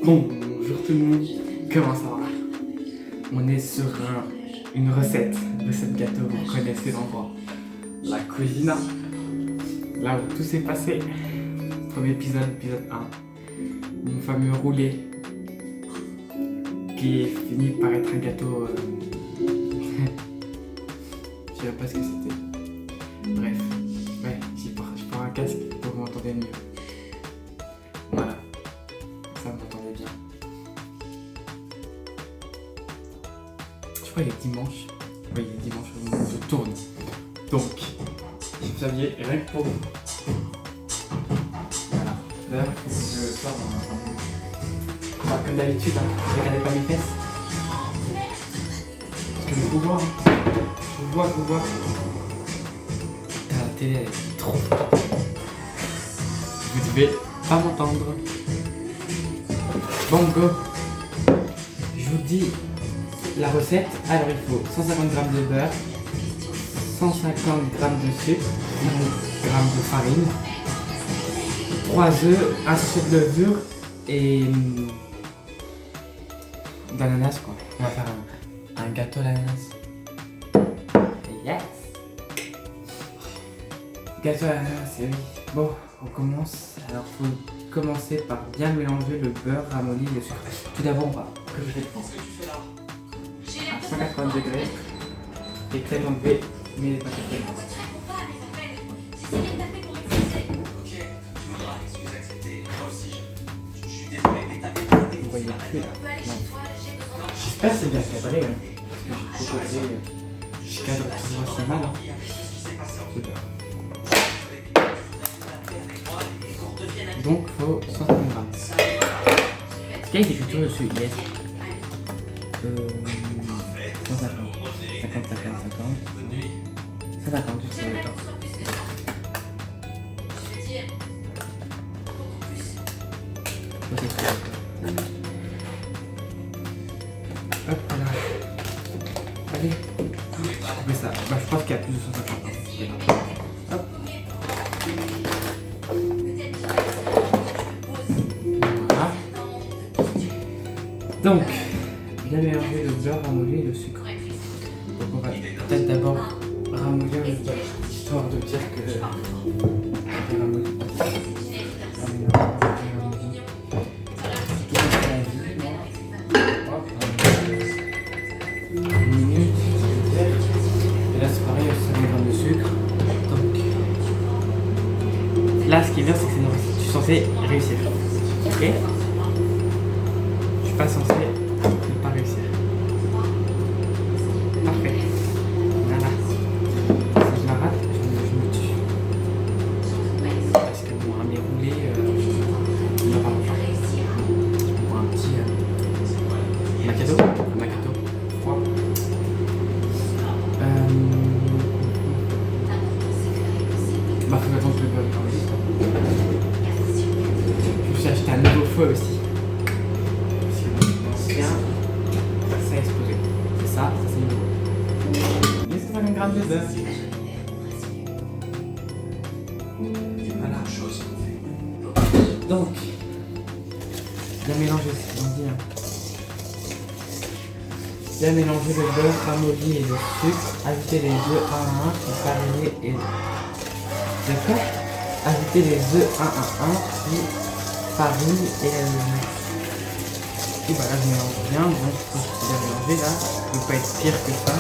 Bonjour tout le monde, comment ça va? On est sur une recette gâteau, vous connaissez l'endroit. La cuisine, là où tout s'est passé. Premier épisode 1. Mon fameux roulé qui est fini par être un gâteau. Je sais pas ce que c'était. Bref, ouais, je prends un casque pour que vous m'entendez mieux. Voilà, ça vous m'entendez bien. Je crois qu'il est dimanche. Oui, il est dimanche, je tourne. Donc, vous saviez, rien que pour vous. Voilà. D'ailleurs, je sors comme d'habitude, hein. Regardez pas mes fesses. Parce que je vous vois, hein. Je vous vois. Putain, la télé, elle est trop forte. Vous devez pas m'entendre. Bon, go. Je vous dis la recette. Alors, il faut 150 g de beurre, 150 g de sucre, 50 g de farine, 3 œufs, un sachet de levure et d'ananas, quoi. On va faire un gâteau à l'ananas. Yes! Gâteau à l'ananas, oui. Bon, on commence. Alors, faut commencer par bien mélanger le beurre ramolli et le sucre. Tout d'abord, on va préparer le fond à 180 degrés et peut-être enlever mes paquets. Vous voyez plus là. J'espère que c'est bien cadré, hein. Parce que j'ai proposé, je cadre toujours assez mal. Hein. Super. Donc, il faut 150 g. Il y a des écritures dessus, yes. 150, 50, 150, juste sur le temps. Hop là. Allez. Je fais ça. Bah, je pense qu'il y a plus de 150. Hop. Voilà. Donc, bien mélanger le beurre ramolli et le sucre. Donc on va peut-être d'abord ramollir le beurre, histoire de dire que c'est ramolli. Et là c'est pareil, 50 g de sucre. Donc là ce qui est bien c'est que je suis censé réussir. Ok? Je suis pas censé ne pas réussir. Parfait. Voilà. Si je la rate, je me tue. Parce que bon, un mes roulés, il n'y aura pas. Je prends un petit macado. Un macado froid. Bah, faut attendre que le beurre grandisse. Je me suis acheté un nouveau feu aussi. Parce que l'ancien, ça a explosé. C'est ça c'est nouveau. 150 g de beurre. Voilà. Donc, bien mélanger, c'est ce qu'on dit. Hein. Bien mélanger le beurre ramolli et le sucre. Ajouter les œufs un à un, puis fariner et. D'accord? Ajouter les œufs un à un, puis farine et voilà, je mélange bien. Bon, je pense que c'est bien mélangé là. Ça ne peut pas être pire que ça.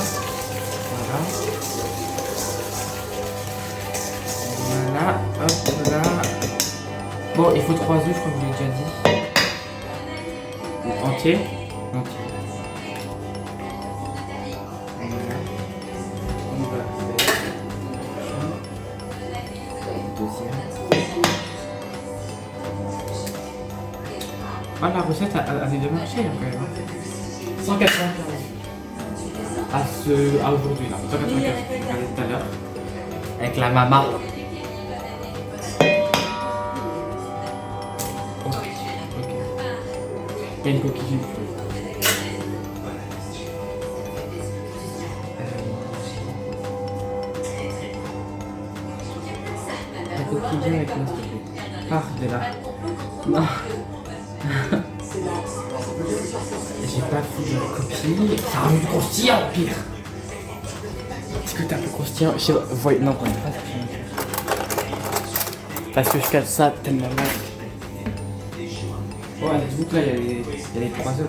Voilà. Voilà, hop là. Bon, il faut 3 œufs, je crois que je l'ai déjà dit. Entier. Entier. Voilà. On va faire deuxième. Ah, la recette a bien marché hein, quand même. 195. À aujourd'hui là. 195. Regardez tout à l'heure. Avec la maman. Ok. Il y a une coquille. La coquille avec moi s'il te plaît. Pars de là. Non. J'ai pas fait de la coquille. Ça a rendu croustillant, pire. Est-ce que t'as un peu croustillant? Je sais pas. Non, pas ça. Parce que je casse ça tellement mal. Ouais, dites-vous que là, il y a les 3 œufs.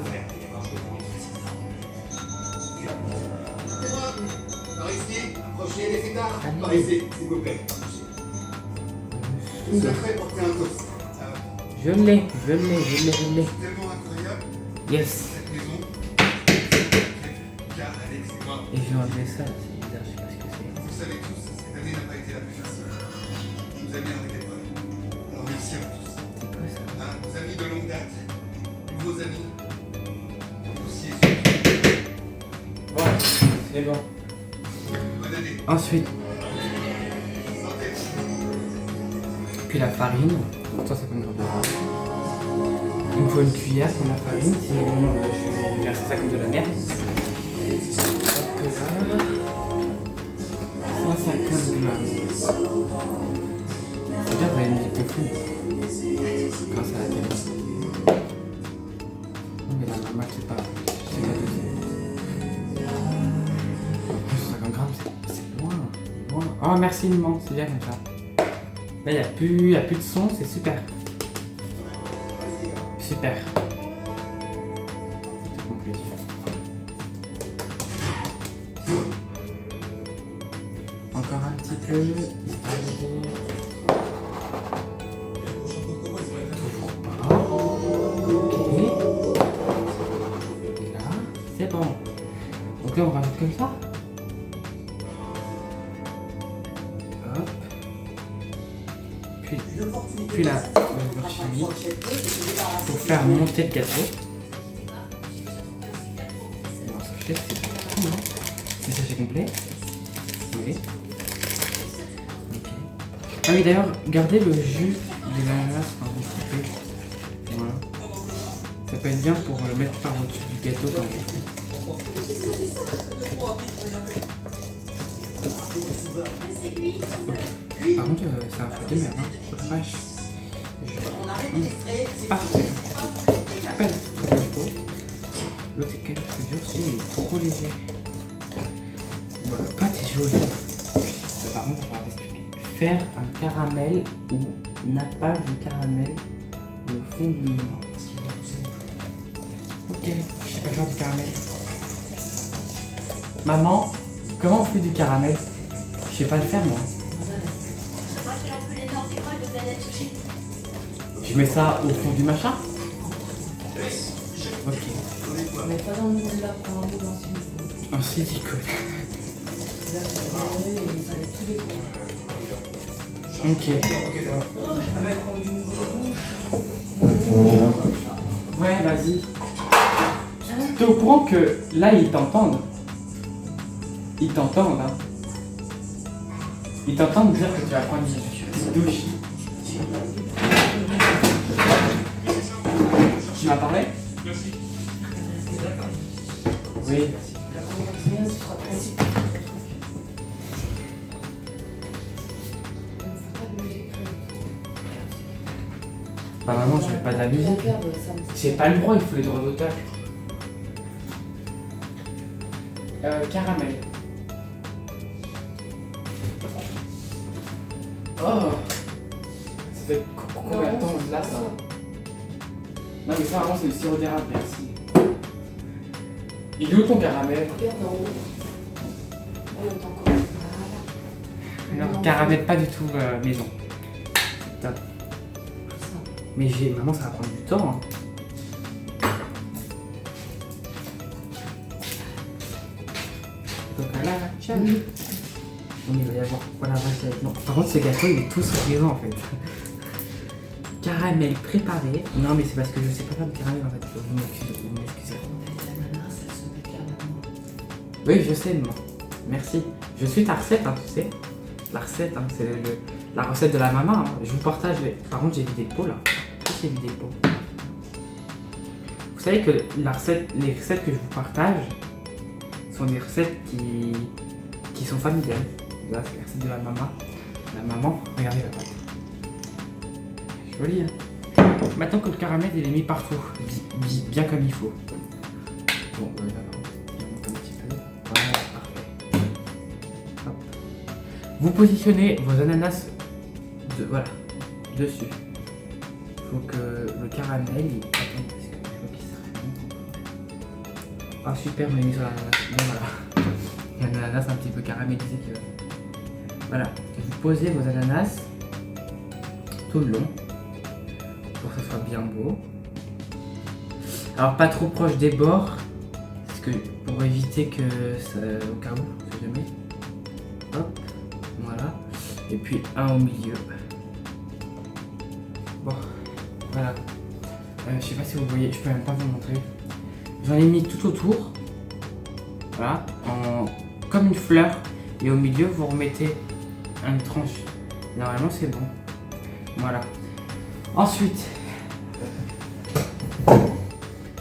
Par ici, approchez les fêtards. Par ici, s'il vous plaît. Vous souhaiterez porter un toast. Je l'ai. Tellement incroyable, Yes. cette maison. Car Alex et moi, Et je vais enlever ça, c'est bizarre, je sais pas ce que c'est. vous savez tous, cette année n'a pas été la plus facile. Il nous a mis avec l'épreuve. Alors merci à vous tous. C'est quoi ça? Nos amis de longue date, nouveaux amis, aussi Voilà, c'est bon. bonne année. Ensuite, Santé. puis la farine. Attends, c'est comme une grande. Il me faut une cuillère pour la farine, sinon je vais verser ça comme de la merde. Hop là. 150 grammes. C'est bien, vous avez une petite confus. Grâce à la télé. Non, mais la maman, c'est pas. C'est pas deuxième. 150 grammes, c'est loin. Oh, merci, maman, c'est bien comme ça. Là, il n'y a plus de son, c'est super. Super. C'est complet. Encore un petit peu. Ok. Et là, c'est bon. Donc là, on rajoute comme ça. Hop. Puis la beurre chimique pour faire monter le gâteau. Alors, ce que je fais, c'est tout, hein. Le sachet complet. Oui. Ok. Ah oui, d'ailleurs, gardez le jus de l'ananas quand vous coupez. Voilà. Ça peut être bien pour le mettre par au-dessus du gâteau quand vous coupez. Par contre, c'est un fruit de merde, hein. Oh la vache. Parfait. À peine comme il faut. L'autre est quand même plus dur, celui-là il est trop léger. Voilà, pâte est jolie. Par contre, on va expliquer. Faire un caramel ou nappage de caramel au fond du moulin. Ok, je sais pas faire du caramel. Maman, comment on fait du caramel? Je sais pas le faire moi. Je mets ça au fond du machin. Ok. Mais pas dans le moule là, pas dans le moule en En silicone. Là, ça va tous les coins. Ok. Avec du moule. Ouais, vas-y. T'es au courant que là, ils t'entendent? Ils t'entendent, hein? Ils t'entendent dire que tu vas prendre une douche. Tu m'as parlé? Oui. Bah maman, je fais pas de la musique. J'ai pas le droit, il faut les droits d'auteur. Caramel. Oh! Ça fait combien de temps là ça? Non mais ça vraiment c'est du sirop d'érable, merci. Il est où ton caramel? Regarde en haut. On entend encore. Voilà. Non, caramel pas du tout maison. Top. Ça. Mais maman ça va prendre du temps. Hein. Donc là, tiens. On il va y avoir quoi la vache avec non. Par contre ce gâteau il est tout suffisant en fait. Caramel préparé. Non mais c'est parce que je sais pas faire de caramel en fait. Vous m'excusez. L'ananas, elle se met carrément. Oui je sais maman. Merci. Je suis ta recette hein, tu sais. La recette hein, c'est la recette de la maman. Hein. Je vous partage Par contre j'ai vidé le pot là. J'ai vidé le pot. Vous savez que les recettes que je vous partage sont des recettes qui sont familiales. Là c'est la recette de la maman. La maman, regardez la pâte. Jolie hein. Maintenant que le caramel il est mis partout, bien comme il faut. Bon, d'accord. Il monte un petit peu. Voilà, parfait. Hop. Vous positionnez vos ananas voilà, dessus. Il faut que le caramel il... Attends, parce que je vois qu'il s'arrête. Ah super, on l'a mis sur l'ananas. Bon voilà. Il y a un ananas un petit peu caramélisé qui va. Voilà. Vous posez vos ananas tout le long pour que ce soit bien beau. Alors pas trop proche des bords, parce que pour éviter que ça, au cas où, on sait jamais. Hop, voilà. Et puis un au milieu. Bon, voilà. Je sais pas si vous voyez, je peux même pas vous montrer. J'en ai mis tout autour. Voilà, comme une fleur. Et au milieu, vous remettez une tranche. Normalement, c'est bon. Voilà. Ensuite,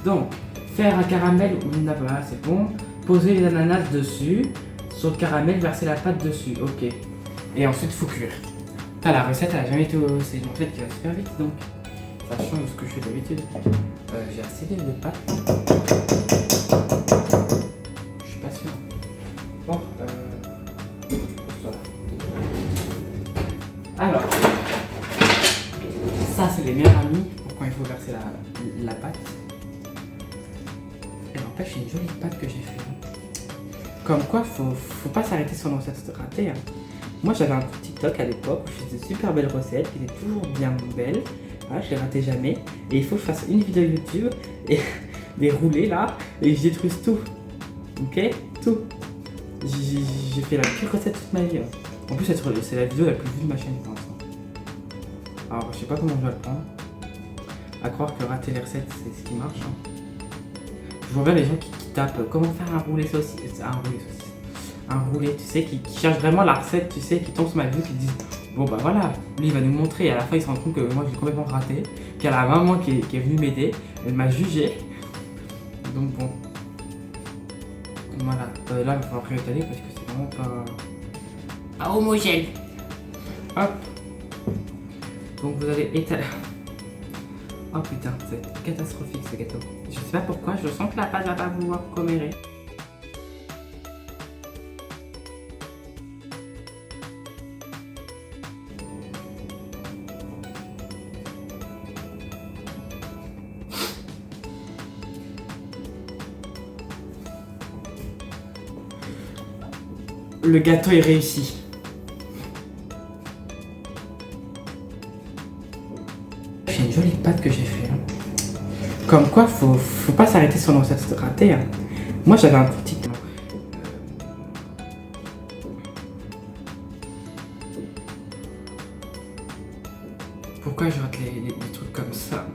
donc, faire un caramel ou une nappe, c'est bon. Poser les ananas dessus. Sur le caramel, verser la pâte dessus. Ok. Et ensuite, il faut cuire. La recette, elle a jamais été aussi. En fait, qui va super vite donc. Ça change de ce que je fais d'habitude. J'ai assez de pâte. Je suis pas sûr. Bon, voilà. Alors, ça, c'est les meilleurs amis pour quand il faut verser la pâte. Et n'empêche, j'ai une jolie pâte que j'ai fait. Comme quoi, faut pas s'arrêter sur nos recettes ratées. Hein. Moi, j'avais un TikTok à l'époque où je faisais de super belles recettes qui étaient toujours bien belles. Voilà, je les ratais jamais. Et il faut que je fasse une vidéo YouTube et les rouler là et je détruise tout. Ok? Tout. J'ai fait la pire recette toute ma vie. Hein. En plus, c'est la vidéo la plus vue de ma chaîne pour l'instant. Alors, je sais pas comment je dois le prendre. À croire que rater les recettes, c'est ce qui marche. Hein. Je vois bien les gens qui tapent comment faire un roulé saucisse. Un roulé, tu sais, qui cherchent vraiment la recette, tu sais, qui tombent sur ma vidéo, qui disent bon bah voilà, lui il va nous montrer et à la fin il se rend compte que moi j'ai complètement raté. Puis il y a la maman qui est venue m'aider, elle m'a jugé. Donc bon. Voilà, là il va falloir réétaler parce que c'est vraiment pas homogène. Hop. Donc vous allez étaler. Oh putain, c'est catastrophique ce gâteau. Je sais pas pourquoi, je sens que la pâte va pas vouloir commérer. Le gâteau est réussi. J'ai une jolie pâte que j'ai fait. Hein. Comme quoi, faut pas s'arrêter sur nos recettes ratées. Hein. Moi, j'avais un petit. Pourquoi je rate les trucs comme ça?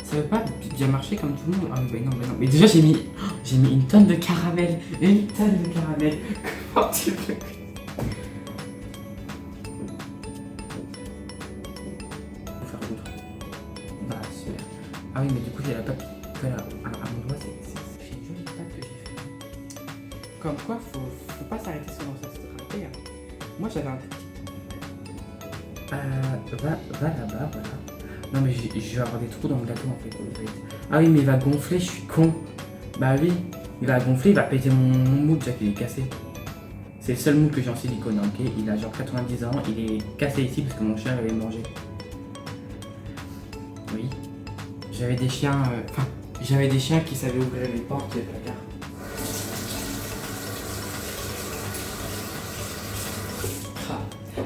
Ça veut pas bien marcher comme tout le monde. Ah mais non, mais non. Mais déjà j'ai mis une tonne de caramel. Une tonne de caramel. Comment tu veux? Bah super. Ah oui mais du coup il y a la pâte qui colle à mon doigt. C'est une jolie pâte que j'ai fait. Comme quoi faut pas s'arrêter sur nos recettes ratées. Hein. Moi j'avais un petit. Va là-bas, voilà. Non mais je vais avoir des trous dans le gâteau en fait. Ah oui mais il va gonfler, je suis con. Bah oui, il va gonfler, il va péter mon moule déjà qu'il est cassé. C'est le seul moule que j'ai en silicone, ok. Il a genre 90 ans, il est cassé ici parce que mon chien avait mangé. Oui. J'avais des chiens, j'avais des chiens qui savaient ouvrir les portes et les placards.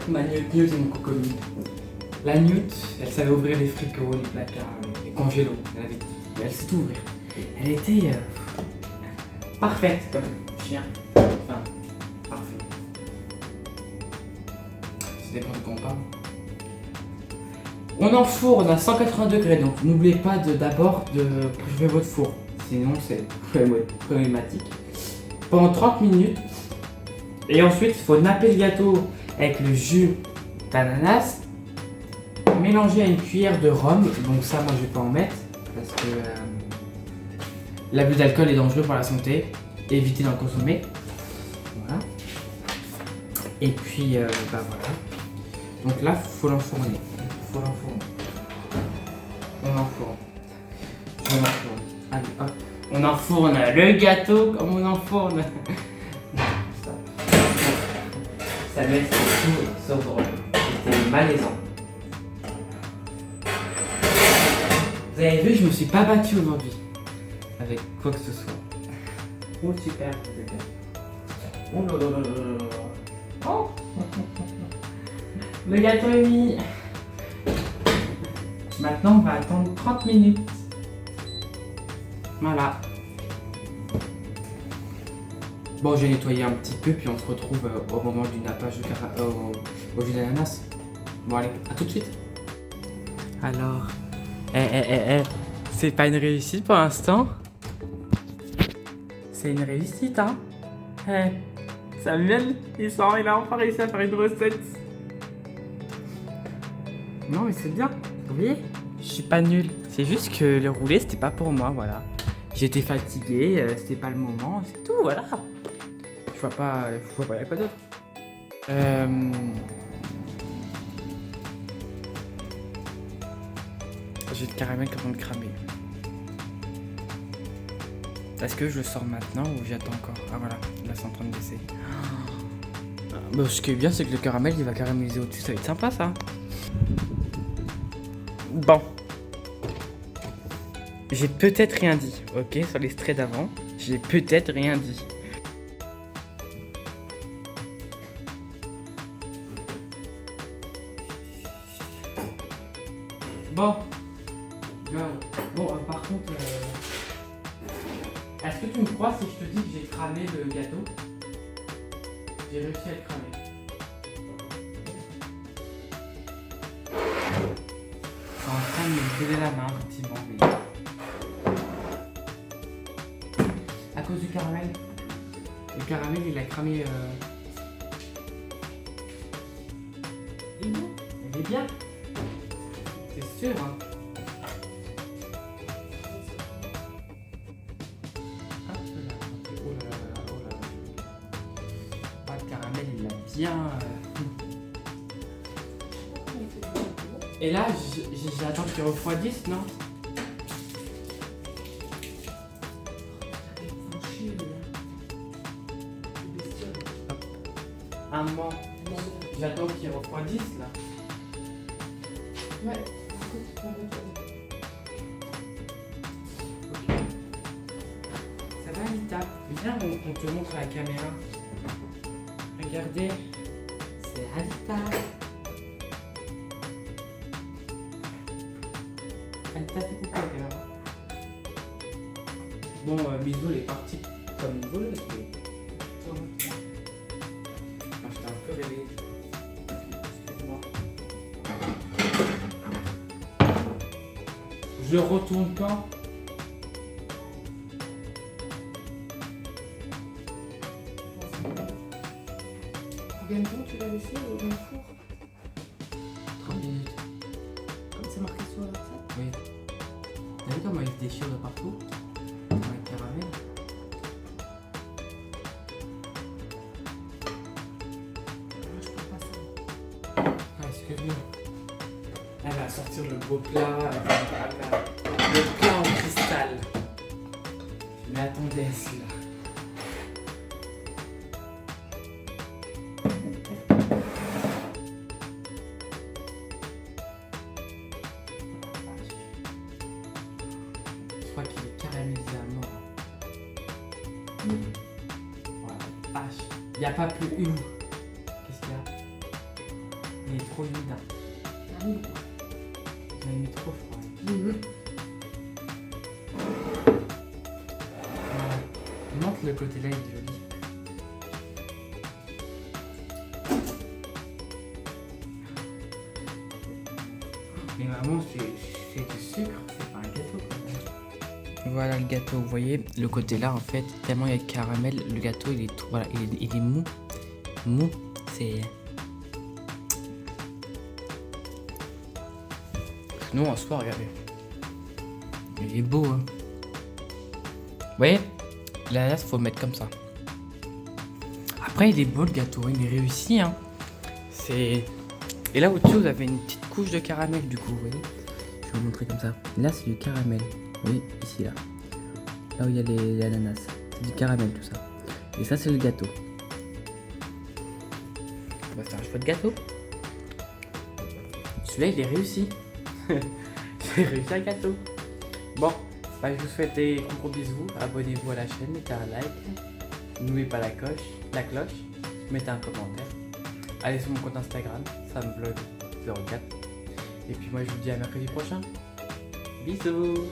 Ma Newt et mon cocomie. La Newt, elle savait ouvrir les fricots, les placards, les congélos. Elle sait tout ouvrir. Elle était parfaite comme chien. Enfin, parfait. Ça dépend de quoi on parle. On enfourne à 180 degrés, donc n'oubliez pas d'abord de préchauffer votre four. Sinon, c'est problématique. Pendant 30 minutes. Et ensuite, il faut napper le gâteau avec le jus d'ananas, mélanger à une cuillère de rhum. Donc ça, moi, je vais pas en mettre parce que l'abus d'alcool est dangereux pour la santé. Évitez d'en consommer. Voilà. Et puis, bah voilà. Donc là, faut l'enfourner. enfourne le gâteau, comme on enfourne. Samuel, c'est tout sauf drôle. C'était malaisant. Vous avez vu, je me suis pas battu aujourd'hui. Avec quoi que ce soit. Oh, super. Oh là là là là là. Oh. Le gâteau est mis. Maintenant, on va attendre 30 minutes. Voilà. Bon, j'ai nettoyé un petit peu, puis on se retrouve au moment du nappage au jus d'ananas. Bon, allez, à tout de suite. Alors, c'est pas une réussite pour l'instant. C'est une réussite, hein. Samuel, il a enfin réussi à faire une recette. Non, mais c'est bien. Vous voyez, je suis pas nul. C'est juste que le roulé, c'était pas pour moi, voilà. J'étais fatigué, c'était pas le moment, c'est tout, voilà. Je vois pas, y a quoi d'autre. J'ai le caramel qui est en train de cramer. Est-ce que je le sors maintenant ou j'attends encore? Ah voilà, là c'est en train de baisser. Bah, ce qui est bien, c'est que le caramel il va caraméliser au-dessus, ça va être sympa ça. Bon. J'ai peut-être rien dit, ok, sur l'extrait d'avant. J'ai peut-être rien dit. Bon. Bon, par contre, est-ce que tu me crois si je te dis que j'ai cramé le gâteau? J'ai réussi à le cramer. Je suis en train de me brûler la main, effectivement, mais... À cause du caramel. Le caramel, il a cramé... Il est bon. Il est bien. C'est sûr, hein. Bien. Et là, j'attends qu'il refroidisse, non? Un moment. J'attends qu'il refroidisse, là. Ouais. Ça va, Anita? Viens, on te montre à la caméra. Regardez, c'est Anita. Anita, fais coucou à la caméra. Bon, Bisou, elle est partie comme une voleuse. Enfin, j'étais un peu réveillé. Excuse-moi. Je retourne quand? Combien de temps tu l'as laissé dans le four? 30 minutes. Comme c'est marqué sur la recette? Oui. T'as vu comment il se déchire de partout? Avec le caramel. Moi je peux pas ça. Ah, excuse-moi. Elle va sortir le beau plat. Le plat en cristal. Je m'attendais à cela. Je crois qu'il est caramélisé à mort. Voilà, vache. Il n'y a pas plus une. Qu'est-ce qu'il y a? Il est trop humide. Ah oui. Il a mis trop froid. Voilà. Montre le côté là, il est joli. Mais maman, c'est du sucre, c'est pas un gâteau quand même. Voilà le gâteau, vous voyez, le côté là en fait, tellement il y a de caramel, le gâteau il est tout, voilà, il est mou. Mou, c'est... Sinon en soi, regardez. Il est beau, hein. Vous voyez, l'ananas faut le mettre comme ça. Après il est beau le gâteau, il est réussi, hein. C'est... Et là au-dessus vous avez une petite couche de caramel du coup, vous voyez. Je vais vous montrer comme ça. Là c'est du caramel. Oui, ici là. là où il y a les ananas. C'est du caramel tout ça. Et ça c'est le gâteau. On va faire un choix de gâteau. Celui-là il est réussi. J'ai réussi un gâteau. Bon, bah, je vous souhaite des gros bisous. Abonnez-vous à la chaîne, mettez un like. N'oubliez pas la cloche, mettez un commentaire. Allez sur mon compte Instagram, samvlog04. Et puis moi je vous dis à mercredi prochain. Bisous.